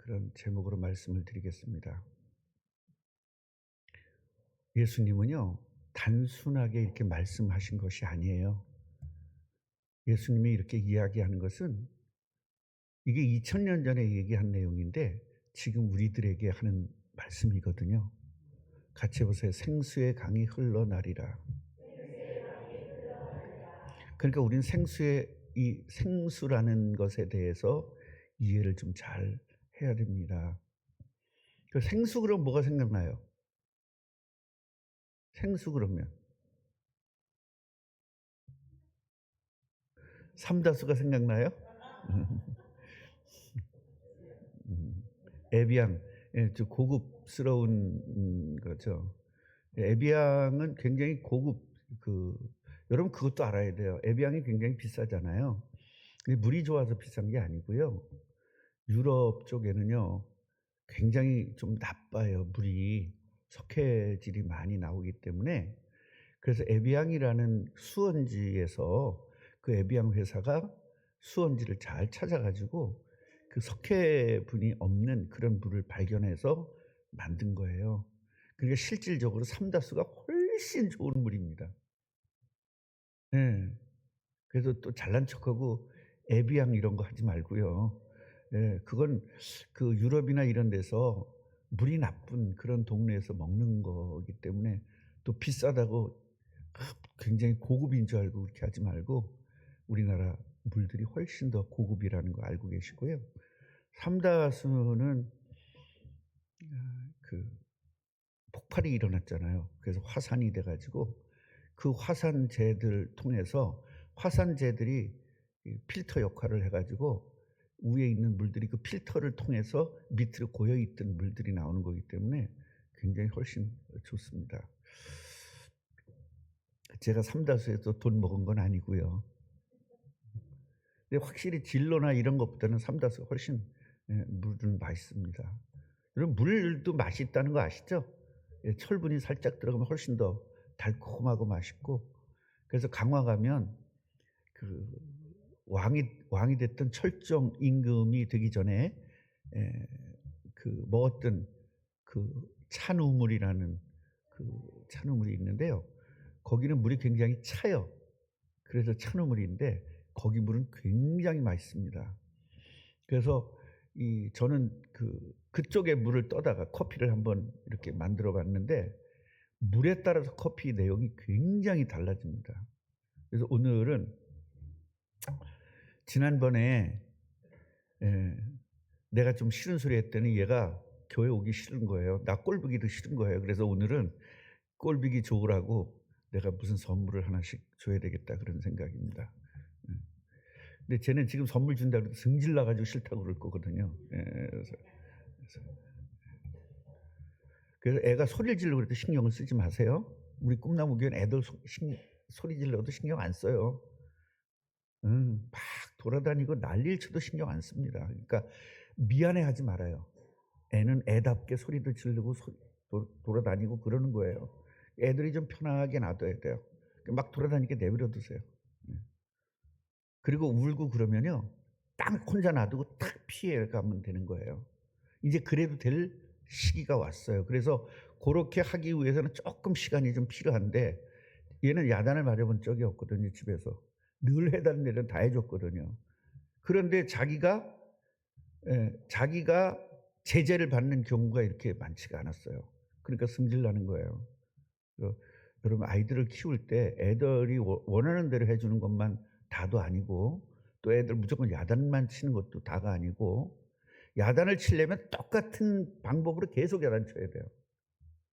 그런 제목으로 말씀을 드리겠습니다. 예수님은요, 단순하게 이렇게 말씀하신 것이 아니에요. 예수님이 이렇게 이야기하는 것은 이게 2000년 전에 얘기한 내용인데 지금 우리들에게 하는 말씀이거든요. 같이 보세요. 생수의 강이 흘러나리라. 그러니까 우리는 이 생수라는 것에 대해서 이해를 좀 잘 해야 됩니다. 그 생수 그럼 뭐가 생각나요? 생수 그러면 삼다수가 생각나요? 음. 에비앙. 예, 좀 고급스러운 거죠. 에비앙은 굉장히 고급. 그 여러분 그것도 알아야 돼요. 에비앙이 굉장히 비싸잖아요. 근데 물이 좋아서 비싼 게 아니고요. 유럽 쪽에는요, 굉장히 좀 나빠요. 물이 석회질이 많이 나오기 때문에. 그래서 에비앙이라는 수원지에서 그 에비앙 회사가 수원지를 잘 찾아 가지고 그 석회분이 없는 그런 물을 발견해서 만든 거예요. 그러니까 실질적으로 삼다수가 훨씬 좋은 물입니다. 예. 그래서 또 잘난 척하고 에비앙 이런 거 하지 말고요. 예. 그건 그 유럽이나 이런 데서 물이 나쁜 그런 동네에서 먹는 거기 때문에 또 비싸다고 굉장히 고급인 줄 알고 그렇게 하지 말고 우리나라 물들이 훨씬 더 고급이라는 거 알고 계시고요. 삼다수는 그 폭발이 일어났잖아요. 그래서 화산이 돼 가지고 그 화산재들 통해서 화산재들이 이 필터 역할을 해 가지고 위에 있는 물들이 그 필터를 통해서 밑으로 고여 있던 물들이 나오는 거기 때문에 굉장히 훨씬 좋습니다. 제가 삼다수에서 돈 먹은 건 아니고요. 근데 확실히 진로나 이런 것보다는 삼다수가 훨씬 물은 맛있습니다. 여러분 물도 맛이 있다는 거 아시죠? 예, 철분이 살짝 들어가면 훨씬 더 달콤하고 맛있고, 그래서 강화 가면 그 왕이 됐던 철종 임금이 되기 전에 에, 그 먹었던 그 찬우물이라는 그 찬우물이 있는데요. 거기는 물이 굉장히 차요. 그래서 찬우물인데 거기 물은 굉장히 맛있습니다. 그래서 저는 그쪽에 물을 떠다가 커피를 한번 이렇게 만들어 봤는데 물에 따라서 커피 내용이 굉장히 달라집니다. 그래서 오늘은 지난번에 예, 내가 좀 싫은 소리 했더니 얘가 교회 오기 싫은 거예요. 나 꼴보기도 싫은 거예요. 그래서 오늘은 꼴보기 좋으라고 내가 무슨 선물을 하나씩 줘야 되겠다 그런 생각입니다. 예. 근데 쟤는 지금 선물 준다고 해서 승질 나가지고 싫다고 그럴 거거든요. 예, 그래서 애가 소리를 지르고 그래도 신경을 쓰지 마세요. 우리 꿈나무 교회는 애들 소리 질러도 신경 안 써요. 막 돌아다니고 난리를 쳐도 신경 안 씁니다. 그러니까 미안해하지 말아요. 애는 애답게 소리도 지르고 돌아다니고 그러는 거예요. 애들이 좀 편하게 놔둬야 돼요. 막 돌아다니게 내버려 두세요. 그리고 울고 그러면요, 딱 혼자 놔두고 딱 피해 가면 되는 거예요. 이제 그래도 될 시기가 왔어요. 그래서 그렇게 하기 위해서는 조금 시간이 좀 필요한데 얘는 야단을 맞아본 적이 없거든요. 집에서 늘 해달라는 일은 다 해줬거든요. 그런데 자기가 제재를 받는 경우가 이렇게 많지가 않았어요. 그러니까 승질나는 거예요. 여러분 아이들을 키울 때 애들이 원하는 대로 해주는 것만 다도 아니고, 또 애들 무조건 야단만 치는 것도 다가 아니고, 야단을 치려면 똑같은 방법으로 계속 야단 쳐야 돼요.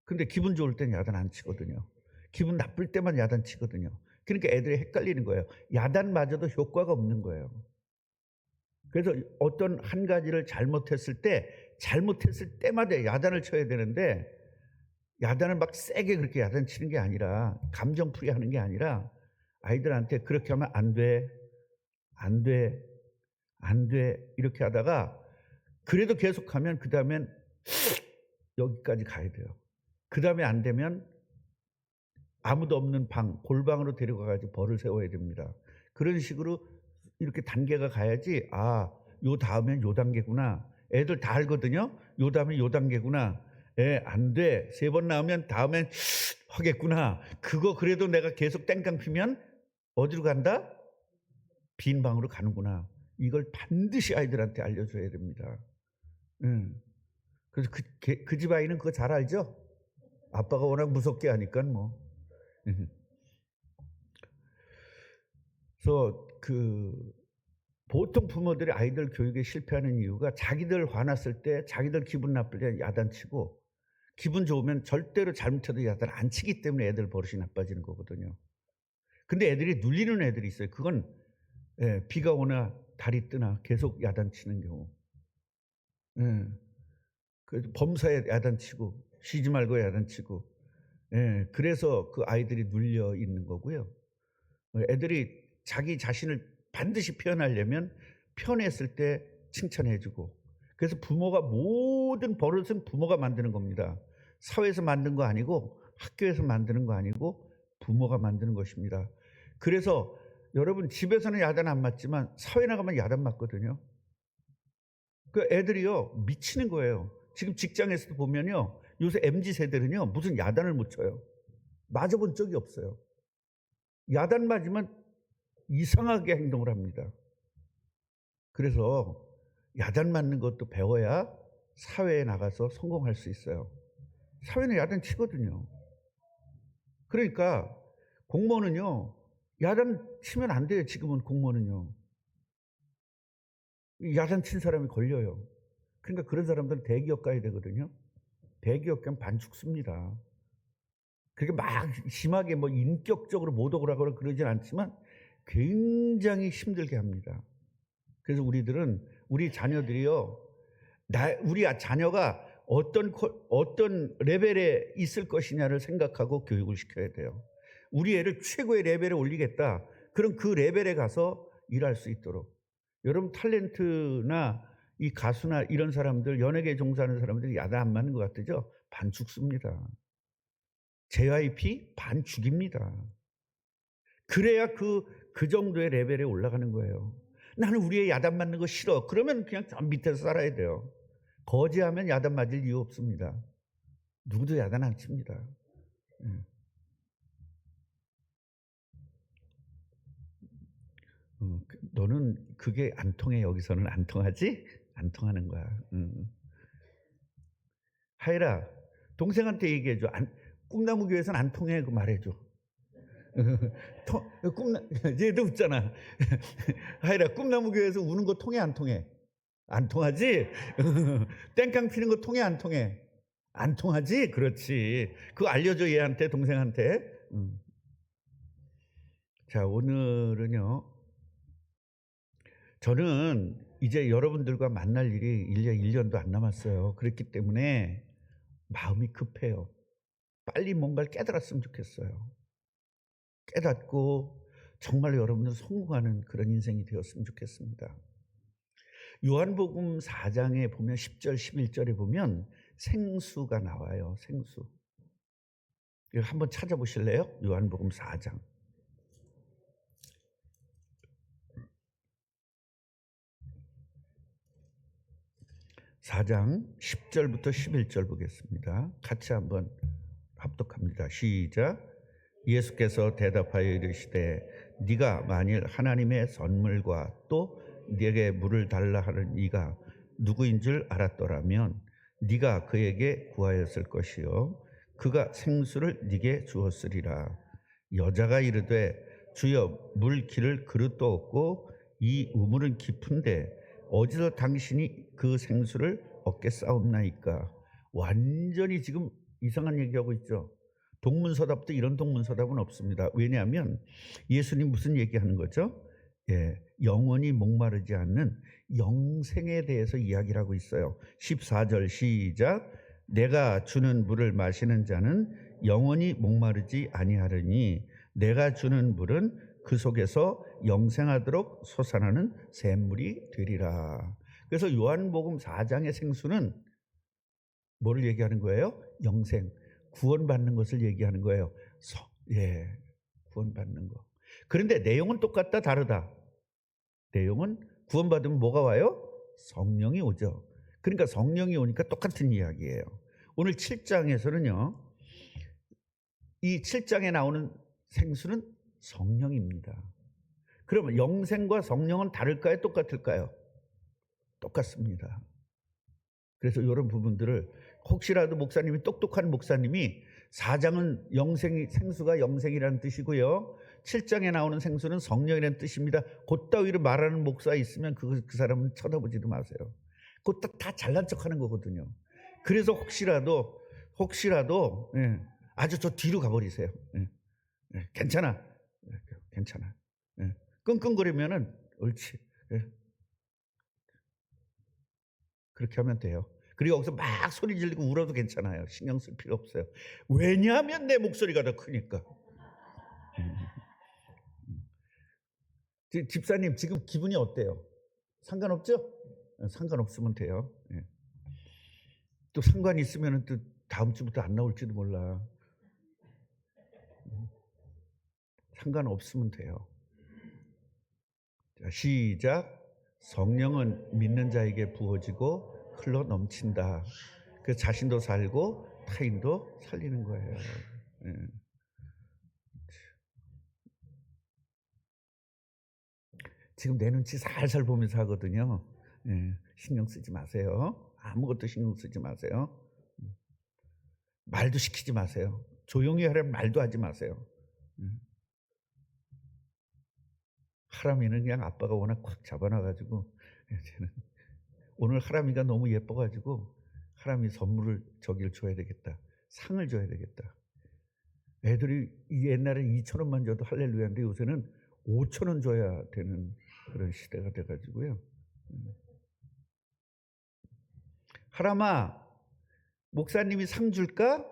근데 기분 좋을 땐 야단 안 치거든요. 기분 나쁠 때만 야단 치거든요. 그러니까 애들이 헷갈리는 거예요. 야단마저도 효과가 없는 거예요. 그래서 어떤 한 가지를 잘못했을 때마다 야단을 쳐야 되는데, 야단을 막 세게 그렇게 야단 치는 게 아니라, 감정풀이 하는 게 아니라 아이들한테 그렇게 하면 안 돼, 안 돼, 안 돼 이렇게 하다가 그래도 계속하면 그 다음엔 여기까지 가야 돼요. 그 다음에 안 되면 아무도 없는 골방으로 데려가가지고 벌을 세워야 됩니다. 그런 식으로 이렇게 단계가 가야지, 요 다음엔 요 단계구나, 애들 다 알거든요. 요 다음에 요 단계구나. 안 돼. 3번 나오면 다음엔 하겠구나. 그거 그래도 내가 계속 땡깡 피면 어디로 간다? 빈 방으로 가는구나. 이걸 반드시 아이들한테 알려줘야 됩니다. 그래서 그 집 아이는 그거 잘 알죠? 아빠가 워낙 무섭게 하니까 뭐. 그래서 보통 부모들이 아이들 교육에 실패하는 이유가 자기들 화났을 때, 자기들 기분 나쁠 때 야단치고, 기분 좋으면 절대로 잘못해도 야단 안 치기 때문에 애들 버릇이 나빠지는 거거든요. 근데 애들이 눌리는 애들이 있어요. 그건 비가 오나 달이 뜨나 계속 야단치는 경우. 그래서 범사에 야단치고 쉬지 말고 야단치고. 그래서 그 아이들이 눌려 있는 거고요. 애들이 자기 자신을 반드시 표현하려면 표현했을 때 칭찬해 주고. 그래서 부모가 모든 버릇은 부모가 만드는 겁니다. 사회에서 만든 거 아니고 학교에서 만드는 거 아니고 부모가 만드는 것입니다. 그래서 여러분 집에서는 야단 안 맞지만 사회 나가면 야단 맞거든요. 그 애들이요 미치는 거예요. 지금 직장에서도 보면요 요새 MZ 세대는요 무슨 야단을 못 쳐요. 맞아본 적이 없어요. 야단 맞으면 이상하게 행동을 합니다. 그래서 야단 맞는 것도 배워야 사회에 나가서 성공할 수 있어요. 사회는 야단 치거든요. 그러니까 공무원은요 야단 치면 안 돼요. 지금은 공무원은요 야단 친 사람이 걸려요. 그러니까 그런 사람들은 대기업 가야 되거든요. 대기업 가면 반 죽습니다. 그렇게 막 심하게 뭐 인격적으로 모독을 하거나 그러진 않지만 굉장히 힘들게 합니다. 그래서 우리 자녀들이요, 우리 자녀가 어떤 레벨에 있을 것이냐를 생각하고 교육을 시켜야 돼요. 우리 애를 최고의 레벨에 올리겠다. 그럼 그 레벨에 가서 일할 수 있도록. 여러분 탤런트나 이 가수나 이런 사람들, 연예계 종사하는 사람들이 야단 안 맞는 것 같죠? 반 죽습니다. JYP 반 죽입니다. 그래야 그 정도의 레벨에 올라가는 거예요. 나는 우리 애 야단 맞는 거 싫어. 그러면 그냥 저 밑에서 살아야 돼요. 거지하면 야단 맞을 이유 없습니다. 누구도 야단 안 칩니다. 너는 그게 안 통해. 여기서는 안 통하지? 안 통하는 거야. 하이라 동생한테 얘기해줘. 꿈나무 교회에서는 안 통해. 그 말해줘. 얘도 웃잖아. 하이라 꿈나무 교회에서 우는 거 통해 안 통해? 안 통하지? 땡깡 피는 거 통해 안 통해? 안 통하지? 그렇지. 그거 알려줘 얘한테, 동생한테. 자, 오늘은요. 저는 이제 여러분들과 만날 일이 1년도 안 남았어요. 그렇기 때문에 마음이 급해요. 빨리 뭔가를 깨달았으면 좋겠어요. 깨닫고 정말 여러분들 성공하는 그런 인생이 되었으면 좋겠습니다. 요한복음 4장에 보면 10절 11절에 보면 생수가 나와요. 생수. 이거 한번 찾아보실래요? 요한복음 4장. 4장 10절부터 11절 보겠습니다. 같이 한번 합독합니다. 시작. 예수께서 대답하여 이르시되 네가 만일 하나님의 선물과 또 네게 물을 달라 하는 이가 누구인 줄 알았더라면 네가 그에게 구하였을 것이요 그가 생수를 네게 주었으리라. 여자가 이르되 주여 물 기를 그릇도 없고 이 우물은 깊은데 어디서 당신이 그 생수를 얻겠사옵나이까. 완전히 지금 이상한 얘기하고 있죠. 동문서답도 이런 동문서답은 없습니다. 왜냐하면 예수님 무슨 얘기하는 거죠? 영원히 목마르지 않는 영생에 대해서 이야기를 하고 있어요. 14절 시작. 내가 주는 물을 마시는 자는 영원히 목마르지 아니하리니 내가 주는 물은 그 속에서 영생하도록 솟아나는 샘물이 되리라. 그래서 요한복음 4장의 생수는 뭐를 얘기하는 거예요? 영생, 구원받는 것을 얘기하는 거예요. 구원받는 거. 그런데 내용은 똑같다, 다르다. 내용은 구원받으면 뭐가 와요? 성령이 오죠. 그러니까 성령이 오니까 똑같은 이야기예요. 오늘 7장에서는요. 이 7장에 나오는 생수는 성령입니다. 그러면 영생과 성령은 다를까요? 똑같을까요? 똑같습니다. 그래서 이런 부분들을 혹시라도 목사님이 똑똑한 목사님이 4장은 영생이 생수가 영생이라는 뜻이고요. 7장에 나오는 생수는 성령이라는 뜻입니다. 그따위로 말하는 목사 있으면 그 사람은 쳐다보지도 마세요. 그거 다 잘난 척하는 거거든요. 그래서 혹시라도 예, 아주 저 뒤로 가버리세요. 예, 예, 괜찮아. 괜찮아. 예, 끙끙거리면은 옳지. 예. 그렇게 하면 돼요. 그리고 여기서 막 소리 지르고 울어도 괜찮아요. 신경 쓸 필요 없어요. 왜냐하면 내 목소리가 더 크니까. 집사님 지금 기분이 어때요? 상관없죠? 상관없으면 돼요. 예. 또 상관이 있으면 또 다음 주부터 안 나올지도 몰라. 상관없으면 돼요. 자, 시작. 성령은 믿는 자에게 부어지고 흘러 넘친다. 그 자신도 살고 타인도 살리는 거예요. 예. 지금 내 눈치 살살 보면서 하거든요. 예. 신경 쓰지 마세요. 아무것도 신경 쓰지 마세요. 말도 시키지 마세요. 조용히 하라면 말도 하지 마세요. 하람이는 그냥 아빠가 워낙 꽉 잡아놔가지고 오늘 하람이가 너무 예뻐가지고 하람이 선물을 저기를 줘야 되겠다. 상을 줘야 되겠다. 애들이 옛날엔 2,000원만 줘도 할렐루야인데 요새는 5,000원 줘야 되는 그런 시대가 돼가지고요. 하람아, 목사님이 상 줄까?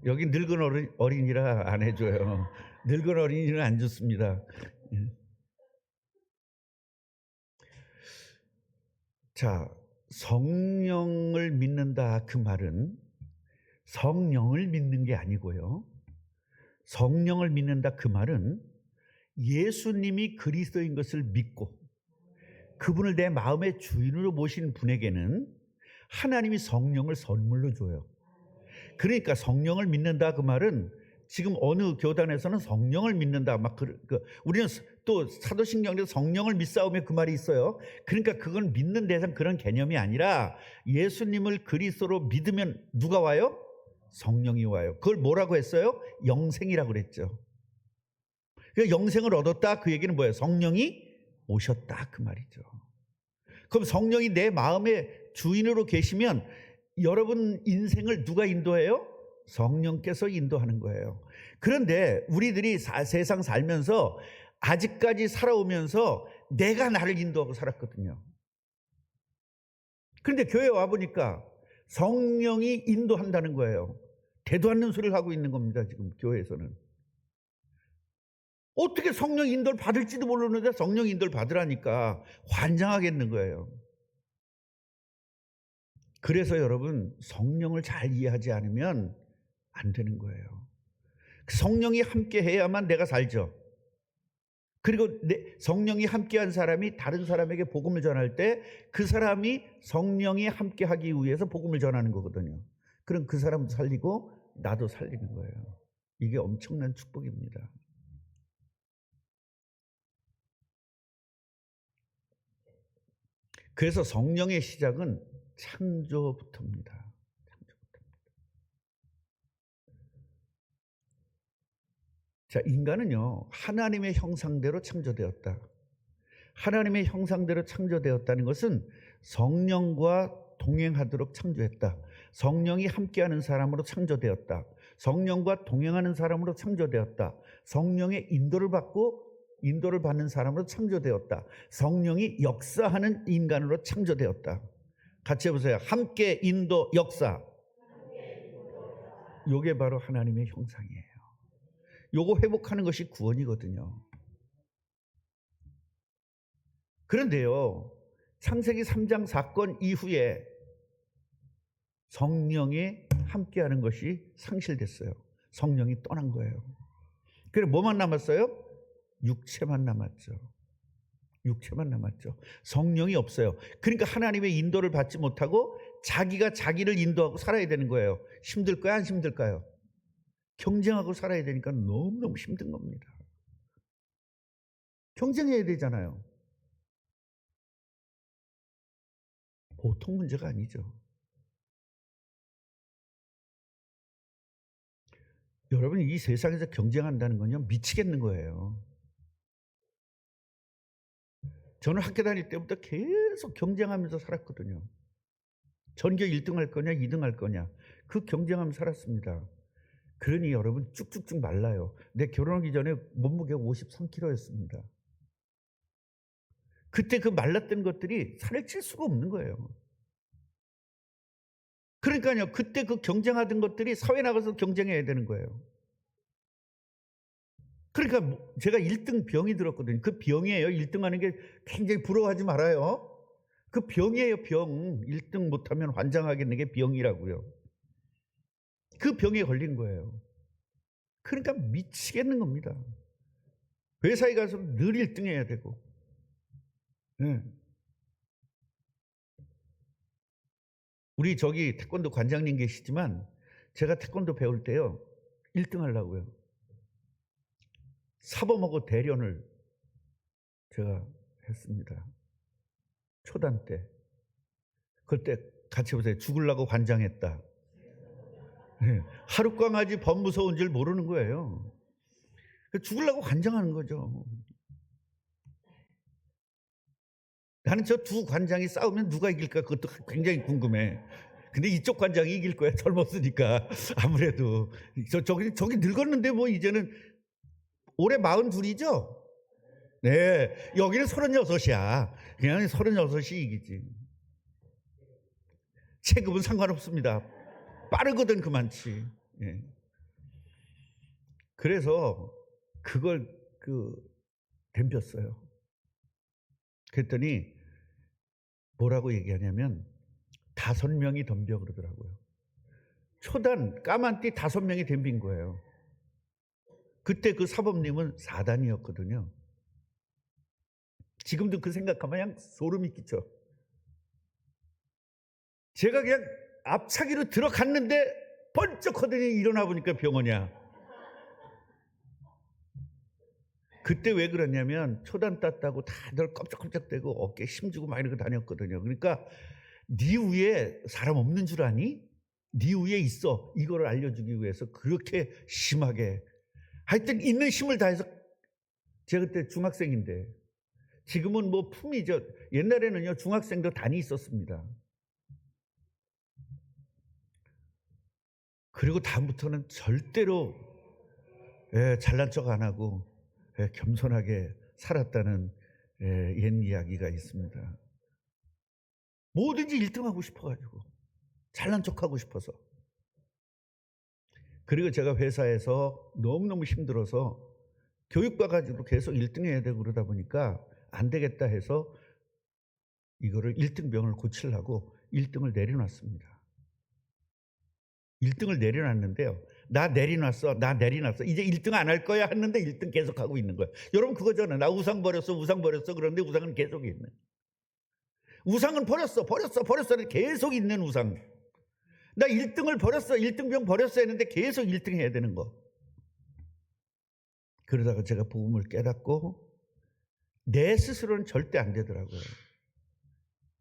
여기 늙은 어린이라 안 해줘요. 늙은 어린이는 안 좋습니다. 자, 성령을 믿는다 그 말은 성령을 믿는 게 아니고요. 성령을 믿는다 그 말은 예수님이 그리스도인 것을 믿고 그분을 내 마음의 주인으로 모신 분에게는 하나님이 성령을 선물로 줘요. 그러니까 성령을 믿는다 그 말은 지금 어느 교단에서는 성령을 믿는다 막 우리는 또 사도신경에서 성령을 믿사오며 그 말이 있어요. 그러니까 그건 믿는 대상 그런 개념이 아니라 예수님을 그리스도로 믿으면 누가 와요? 성령이 와요. 그걸 뭐라고 했어요? 영생이라고 그랬죠. 그러니까 영생을 얻었다 그 얘기는 뭐예요? 성령이 오셨다 그 말이죠. 그럼 성령이 내 마음의 주인으로 계시면 여러분 인생을 누가 인도해요? 성령께서 인도하는 거예요. 그런데 우리들이 세상 살면서 아직까지 살아오면서 내가 나를 인도하고 살았거든요. 그런데 교회 와보니까 성령이 인도한다는 거예요. 되도 않는 소리를 하고 있는 겁니다. 지금 교회에서는. 어떻게 성령 인도를 받을지도 모르는데 성령 인도를 받으라니까 환장하겠는 거예요. 그래서 여러분 성령을 잘 이해하지 않으면 안 되는 거예요. 성령이 함께 해야만 내가 살죠. 그리고 성령이 함께한 사람이 다른 사람에게 복음을 전할 때 그 사람이 성령이 함께하기 위해서 복음을 전하는 거거든요. 그럼 그 사람도 살리고 나도 살리는 거예요. 이게 엄청난 축복입니다. 그래서 성령의 시작은 창조부터입니다. 자, 인간은요, 하나님의 형상대로 창조되었다. 하나님의 형상대로 창조되었다는 것은 성령과 동행하도록 창조했다. 성령이 함께하는 사람으로 창조되었다. 성령과 동행하는 사람으로 창조되었다. 성령의 인도를 받는 사람으로 창조되었다. 성령이 역사하는 인간으로 창조되었다. 같이 해보세요. 함께 인도 역사. 이게 바로 하나님의 형상이에요. 요거 회복하는 것이 구원이거든요. 그런데요, 창세기 3장 사건 이후에 성령이 함께하는 것이 상실됐어요. 성령이 떠난 거예요. 그래서 뭐만 남았어요? 육체만 남았죠. 육체만 남았죠. 성령이 없어요. 그러니까 하나님의 인도를 받지 못하고 자기가 자기를 인도하고 살아야 되는 거예요. 힘들까요? 안 힘들까요? 경쟁하고 살아야 되니까 너무너무 힘든 겁니다. 경쟁해야 되잖아요. 보통 문제가 아니죠. 여러분, 이 세상에서 경쟁한다는 건요, 미치겠는 거예요. 저는 학교 다닐 때부터 계속 경쟁하면서 살았거든요. 전교 1등 할 거냐 2등 할 거냐, 그 경쟁하면서 살았습니다. 그러니 여러분 쭉쭉쭉 말라요. 내 결혼하기 전에 몸무게가 53kg였습니다. 그때 그 말랐던 것들이 살을 찔 수가 없는 거예요. 그러니까요, 그때 그 경쟁하던 것들이 사회 나가서 경쟁해야 되는 거예요. 그러니까 제가 1등 병이 들었거든요. 그 병이에요. 1등 하는 게 굉장히 부러워하지 말아요. 그 병이에요, 병. 1등 못하면 환장하겠는 게 병이라고요. 그 병에 걸린 거예요. 그러니까 미치겠는 겁니다. 회사에 가서 늘 1등 해야 되고. 네. 우리 저기 태권도 관장님 계시지만 제가 태권도 배울 때요, 1등 하려고요. 사범하고 대련을 제가 했습니다. 초단 때. 그때 같이 보세요. 죽으려고 관장했다. 네. 하룻강아지 범 무서운 줄 모르는 거예요. 죽으려고 관장하는 거죠. 나는 저 두 관장이 싸우면 누가 이길까 그것도 굉장히 궁금해. 근데 이쪽 관장이 이길 거야. 젊었으니까. 아무래도 저기 늙었는데 뭐 이제는 올해 42이죠? 네, 여기는 36이야. 그냥 36이 이기지. 체급은 상관없습니다. 빠르거든 그만치. 예. 그래서 그걸 덤볐어요. 그랬더니 뭐라고 얘기하냐면 5명이 덤벼 그러더라고요. 초단 까만띠 5명이 덤빈 거예요. 그때 그 사범님은 4단이었거든요. 지금도 그 생각하면 그냥 소름이 끼쳐. 제가 그냥 앞차기로 들어갔는데 번쩍 하더니 일어나 보니까 병원이야. 그때 왜 그러냐면 초단 땄다고 다들 깜짝깜짝대고 어깨 힘주고 막 이러고 다녔거든요. 그러니까 네 위에 사람 없는 줄 아니? 네 위에 있어. 이거를 알려주기 위해서 그렇게 심하게 하여튼 있는 힘을 다해서. 제가 그때 중학생인데, 지금은 뭐 품이죠. 옛날에는요 중학생도 단이 있었습니다. 그리고 다음부터는 절대로 잘난 척 안 하고 겸손하게 살았다는 옛 이야기가 있습니다. 뭐든지 1등하고 싶어가지고 잘난 척하고 싶어서. 그리고 제가 회사에서 너무너무 힘들어서 교육받아가지고 계속 1등 해야 되고 그러다 보니까 안 되겠다 해서 이거를 1등병을 고치려고 1등을 내려놨습니다. 1등을 내려놨는데요. 나 내려놨어. 이제 1등 안 할 거야 했는데 1등 계속 하고 있는 거예요. 여러분 그거잖아요. 나 우상 버렸어. 그런데 우상은 계속 있는. 우상은 버렸어. 계속 있는 우상. 나 1등을 버렸어. 1등병 버렸어 했는데 계속 1등 해야 되는 거. 그러다가 제가 복음을 깨닫고 내 스스로는 절대 안 되더라고요.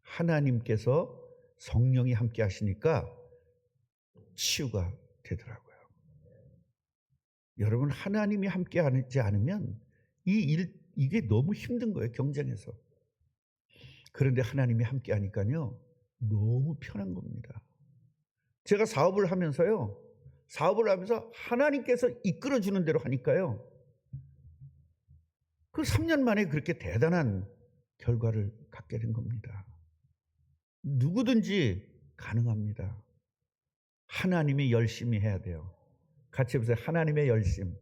하나님께서 성령이 함께 하시니까 치유가 되더라고요. 여러분, 하나님이 함께 하지 않으면 이게 너무 힘든 거예요. 경쟁에서. 그런데 하나님이 함께 하니까요 너무 편한 겁니다. 제가 사업을 하면서 하나님께서 이끌어주는 대로 하니까요, 그 3년 만에 그렇게 대단한 결과를 갖게 된 겁니다. 누구든지 가능합니다. 하나님이 열심히 해야 돼요. 같이 해보세요. 하나님의 열심.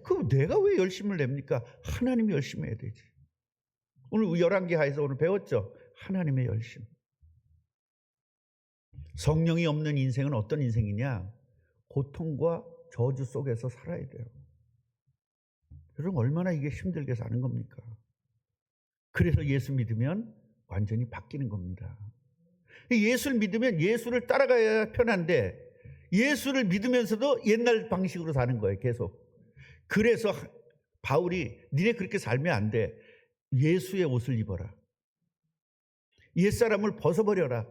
그럼 내가 왜 열심을 냅니까? 하나님이 열심히 해야 되지. 오늘 열왕기하에서 오늘 배웠죠? 하나님의 열심. 성령이 없는 인생은 어떤 인생이냐? 고통과 저주 속에서 살아야 돼요. 여러분 얼마나 이게 힘들게 사는 겁니까? 그래서 예수 믿으면 완전히 바뀌는 겁니다. 예수를 믿으면 예수를 따라가야 편한데 예수를 믿으면서도 옛날 방식으로 사는 거예요, 계속. 그래서 바울이 니네 그렇게 살면 안 돼. 예수의 옷을 입어라. 옛사람을 벗어버려라.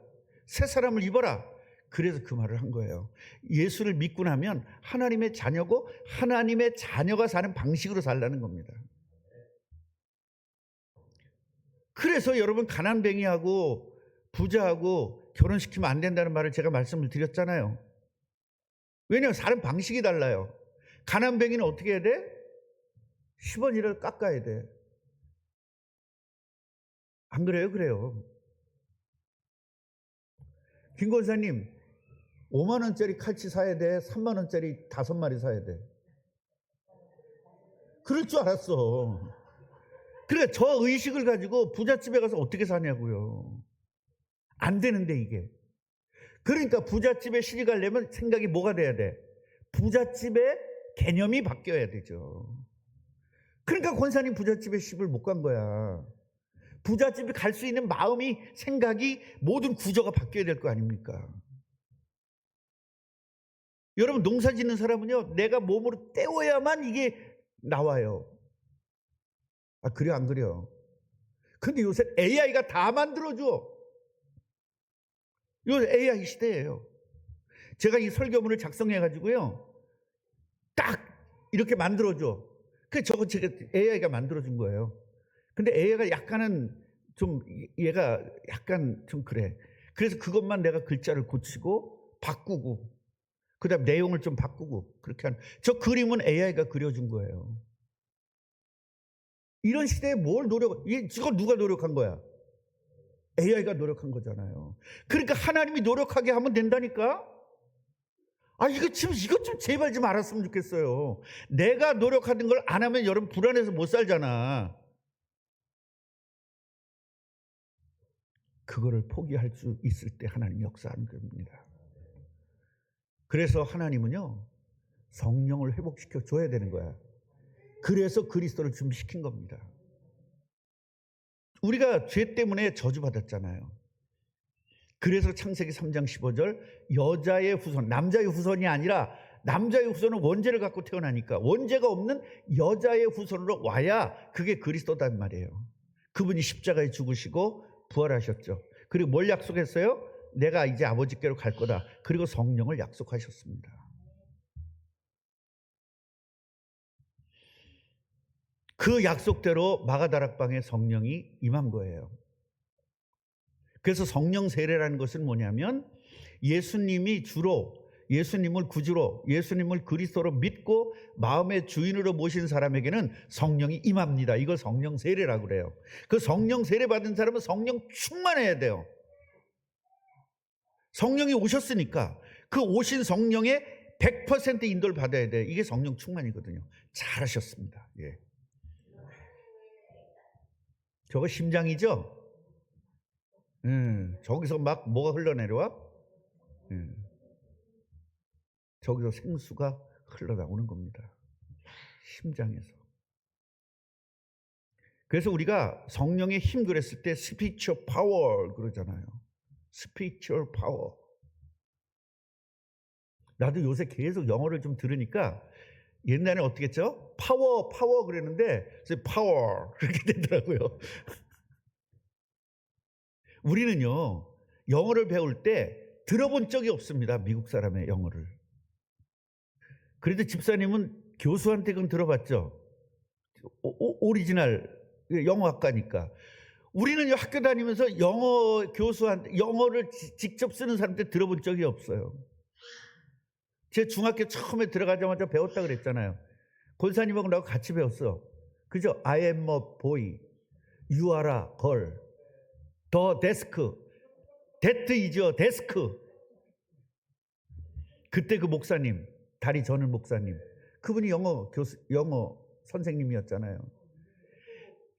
새 사람을 입어라. 그래서 그 말을 한 거예요. 예수를 믿고 나면 하나님의 자녀고 하나님의 자녀가 사는 방식으로 살라는 겁니다. 그래서 여러분 가난뱅이하고 부자하고 결혼시키면 안 된다는 말을 제가 말씀을 드렸잖아요. 왜냐하면 사는 방식이 달라요. 가난뱅이는 어떻게 해야 돼? 10원이라도 깎아야 돼. 안 그래요? 그래요. 김 권사님 5만 원짜리 칼치 사야 돼? 3만 원짜리 5마리 사야 돼? 그럴 줄 알았어. 그러니까 저 의식을 가지고 부잣집에 가서 어떻게 사냐고요. 안 되는데 이게. 그러니까 부잣집에 시집가려면 생각이 뭐가 돼야 돼? 부잣집의 개념이 바뀌어야 되죠. 그러니까 권사님 부잣집에 시집을 못 간 거야. 부잣집에 갈 수 있는 마음이, 생각이, 모든 구조가 바뀌어야 될 거 아닙니까? 여러분 농사 짓는 사람은요, 내가 몸으로 때워야만 이게 나와요. 아, 그래 안 그래요? 근데 요새 AI가 다 만들어줘. 요새 AI 시대예요. 제가 이 설교문을 작성해가지고요, 딱 이렇게 만들어줘. 그 저거 제가 AI가 만들어준 거예요. 근데 AI가 약간은 좀, 얘가 약간 좀 그래. 그래서 그것만 내가 글자를 고치고 바꾸고 그 다음 내용을 좀 바꾸고 그렇게 하는, 저 그림은 AI가 그려준 거예요. 이런 시대에 뭘 이거 누가 노력한 거야? AI가 노력한 거잖아요. 그러니까 하나님이 노력하게 하면 된다니까? 아, 이것 좀 제발 좀 알았으면 좋겠어요. 내가 노력하는 걸 안 하면 여러분 불안해서 못 살잖아. 그거를 포기할 수 있을 때 하나님 역사하는 겁니다. 그래서 하나님은요, 성령을 회복시켜 줘야 되는 거야. 그래서 그리스도를 준비시킨 겁니다. 우리가 죄 때문에 저주받았잖아요. 그래서 창세기 3장 15절 여자의 후손, 남자의 후손이 아니라 남자의 후손은 원죄를 갖고 태어나니까 원죄가 없는 여자의 후손으로 와야 그게 그리스도단 말이에요. 그분이 십자가에 죽으시고 부활하셨죠. 그리고 뭘 약속했어요? 내가 이제 아버지께로 갈 거다. 그리고 성령을 약속하셨습니다. 그 약속대로 마가다락방에 성령이 임한 거예요. 그래서 성령 세례라는 것은 뭐냐면 예수님을 구주로, 예수님을 그리스도로 믿고 마음의 주인으로 모신 사람에게는 성령이 임합니다. 이걸 성령 세례라고 그래요. 그 성령 세례 받은 사람은 성령 충만해야 돼요. 성령이 오셨으니까 그 오신 성령의 100% 인도를 받아야 돼. 이게 성령 충만이거든요. 잘하셨습니다. 예. 저거 심장이죠? 저기서 막 뭐가 흘러내려와? 저기서 생수가 흘러나오는 겁니다. 심장에서. 그래서 우리가 성령의 힘 그랬을 때 spiritual power 그러잖아요. spiritual power. 나도 요새 계속 영어를 좀 들으니까 옛날에 어떻게 했죠? 파워 그랬는데 파워 그렇게 되더라고요. 우리는요, 영어를 배울 때 들어본 적이 없습니다. 미국 사람의 영어를. 그래도 집사님은 교수한테 그건 들어봤죠? 오리지널 영어학과니까. 우리는 학교 다니면서 교수한테 영어를 직접 쓰는 사람한테 들어본 적이 없어요. 제 중학교 처음에 들어가자마자 배웠다 그랬잖아요. 권사님하고 나하고 같이 배웠어. 그죠? I am a boy. You are a girl. The desk. That is a desk. 그때 그 목사님, 다리 저는 목사님, 그분이 영어 선생님이었잖아요.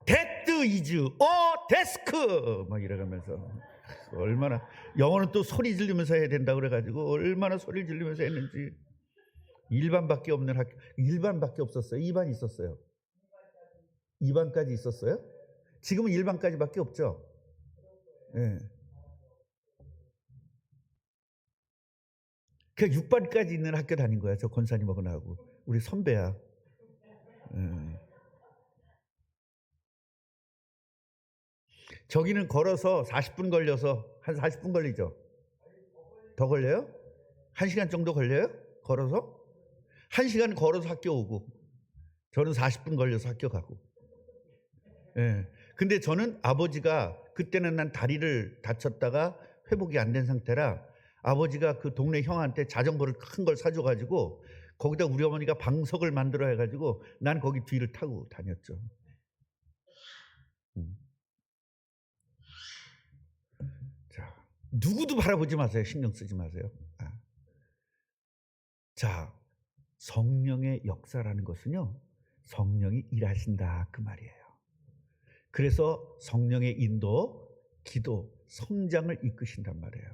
That is a desk. 막 이래가면서 얼마나 영어는 또 소리 지르면서 해야 된다고 그래가지고 얼마나 소리 지르면서 했는지. 1반밖에 없는 학교, 1반밖에 없었어요. 2반 있었어요. 2반까지 있었어요. 지금은 1반까지밖에 없죠. 예. 그 6반까지 있는 학교 다닌 거야. 저 권사님하고 나하고. 우리 선배야. 예. 저기는 걸어서 40분 걸려서 한 40분 걸리죠. 더 걸려요? 1시간 정도 걸려요? 걸어서? 1시간 걸어서 학교 오고 저는 40분 걸려서 학교 가고. 예. 근데 저는 아버지가 그때는 난 다리를 다쳤다가 회복이 안 된 상태라 아버지가 그 동네 형한테 자전거를 큰 걸 사줘 가지고 거기다 우리 어머니가 방석을 만들어 해 가지고 난 거기 뒤를 타고 다녔죠. 자, 누구도 바라보지 마세요. 신경 쓰지 마세요. 자, 성령의 역사라는 것은요, 성령이 일하신다 그 말이에요. 그래서 성령의 인도, 기도, 성장을 이끄신단 말이에요.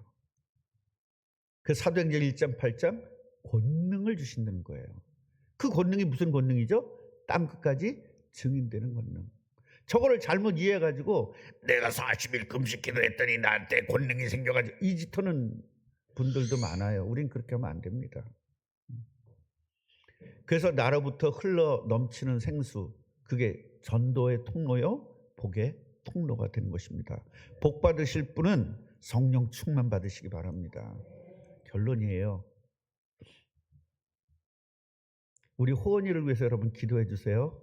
그 사도행전 1장 8장 권능을 주신다는 거예요. 그 권능이 무슨 권능이죠? 땅끝까지 증인되는 권능. 저거를 잘못 이해해가지고 내가 40일 금식 기도했더니 나한테 권능이 생겨가지고 이 짓하는 분들도 많아요. 우린 그렇게 하면 안 됩니다. 그래서 나로부터 흘러 넘치는 생수, 그게 전도의 통로요, 복의 통로가 되는 것입니다. 복 받으실 분은 성령 충만 받으시기 바랍니다. 결론이에요. 우리 호원이를 위해서 여러분 기도해 주세요.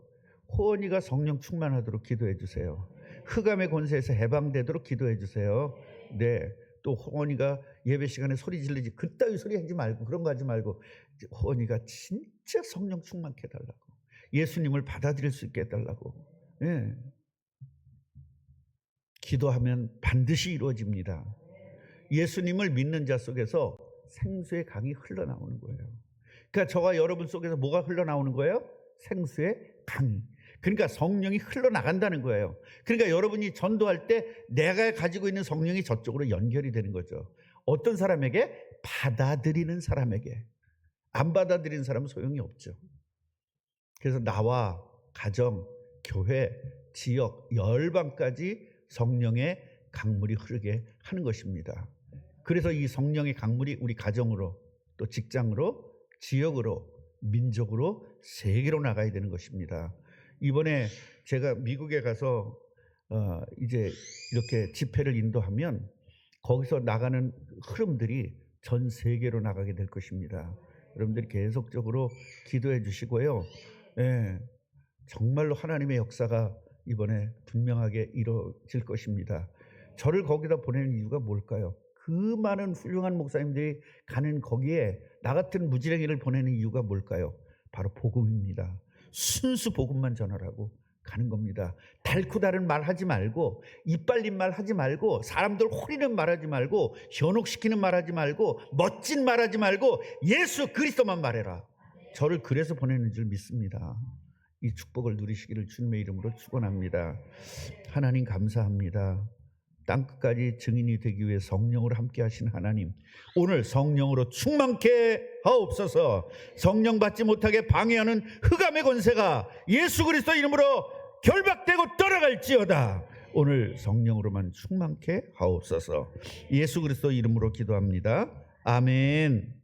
호원이가 성령 충만하도록 기도해 주세요. 흑암의 권세에서 해방되도록 기도해 주세요. 네. 또 호원이가 예배 시간에 소리 지르지 그따위 소리 하지 말고 그런 거 하지 말고 호원이가 진짜 성령 충만케 해달라고, 예수님을 받아들일 수 있게 해달라고. 네. 기도하면 반드시 이루어집니다. 예수님을 믿는 자 속에서 생수의 강이 흘러나오는 거예요. 그러니까 저와 여러분 속에서 뭐가 흘러나오는 거예요? 생수의 강이. 그러니까 성령이 흘러나간다는 거예요. 그러니까 여러분이 전도할 때 내가 가지고 있는 성령이 저쪽으로 연결이 되는 거죠. 어떤 사람에게? 받아들이는 사람에게. 안 받아들이는 사람은 소용이 없죠. 그래서 나와 가정, 교회, 지역, 열방까지 성령의 강물이 흐르게 하는 것입니다. 그래서 이 성령의 강물이 우리 가정으로, 또 직장으로, 지역으로, 민족으로, 세계로 나가야 되는 것입니다. 이번에 제가 미국에 가서 이제 이렇게 집회를 인도하면 거기서 나가는 흐름들이 전 세계로 나가게 될 것입니다. 여러분들이 계속적으로 기도해 주시고요. 예, 정말로 하나님의 역사가 이번에 분명하게 이루어질 것입니다. 저를 거기다 보내는 이유가 뭘까요? 그 많은 훌륭한 목사님들이 가는 거기에 나 같은 무지랭이를 보내는 이유가 뭘까요? 바로 복음입니다. 순수 복음만 전하라고 가는 겁니다. 달고 다른 말 하지 말고, 이빨린 말 하지 말고, 사람들 호리는 말 하지 말고, 현혹시키는 말 하지 말고, 멋진 말 하지 말고 예수 그리스도만 말해라. 저를 그래서 보내는 줄 믿습니다. 이 축복을 누리시기를 주님의 이름으로 축원합니다. 하나님 감사합니다. 땅끝까지 증인이 되기 위해 성령으로 함께 하신 하나님, 오늘 성령으로 충만케 하옵소서. 성령 받지 못하게 방해하는 흑암의 권세가 예수 그리스도 이름으로 결박되고 떠나갈지어다. 오늘 성령으로만 충만케 하옵소서. 예수 그리스도 이름으로 기도합니다. 아멘.